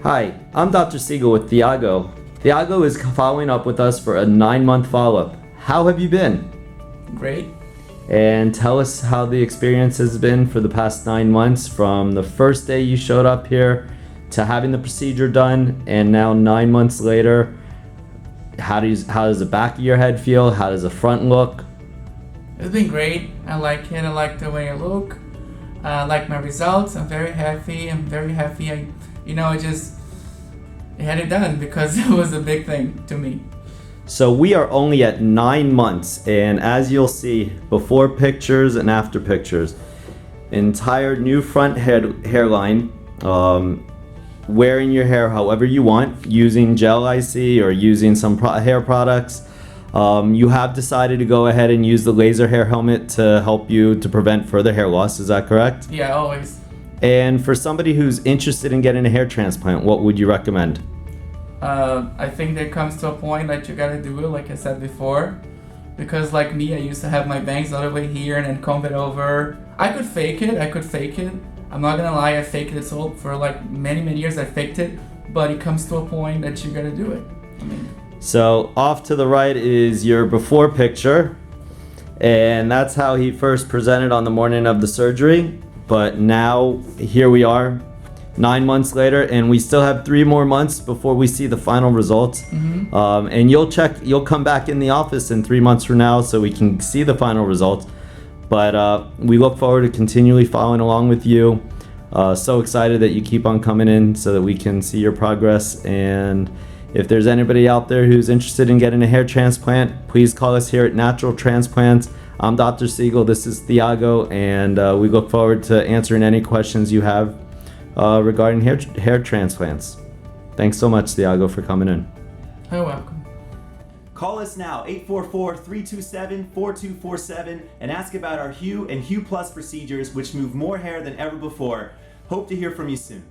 Hi, I'm Dr. Siegel with Thiago. Thiago is following up with us for a 9-month follow-up. How have you been? Great. And tell us how the experience has been for the past 9 months, from the first day you showed up here to having the procedure done, and now 9 months later. How does the back of your head feel? How does the front look? It's been great. I like it. I like the way I look. I like my results. I'm very happy. I had it done because it was a big thing to me. So we are only at 9 months, and as you'll see, before pictures and after pictures, entire new front hairline, wearing your hair however you want, using gel IC or using some hair products. You have decided to go ahead and use the laser hair helmet to help you to prevent further hair loss, is that correct? Yeah, always. And for somebody who's interested in getting a hair transplant, what would you recommend? I think there comes to a point that you gotta do it, like I said before. Because like me, I used to have my bangs all the way here and then comb it over. I could fake it. I'm not gonna lie, I faked it so for like many years. I faked it, but it comes to a point that you gotta do it. So off to the right is your before picture, and that's how he first presented on the morning of the surgery. But now here we are 9 months later, and we still have 3 more months before we see the final results. And you'll come back in the office in 3 months from now so we can see the final results. But we look forward to continually following along with you. So excited that you keep on coming in so that we can see your progress. And if there's anybody out there who's interested in getting a hair transplant, please call us here at Natural Transplants. I'm Dr. Siegel, this is Thiago, and we look forward to answering any questions you have regarding hair transplants. Thanks so much, Thiago, for coming in. You're welcome. Call us now, 844-327-4247, and ask about our Hue and Hue Plus procedures, which move more hair than ever before. Hope to hear from you soon.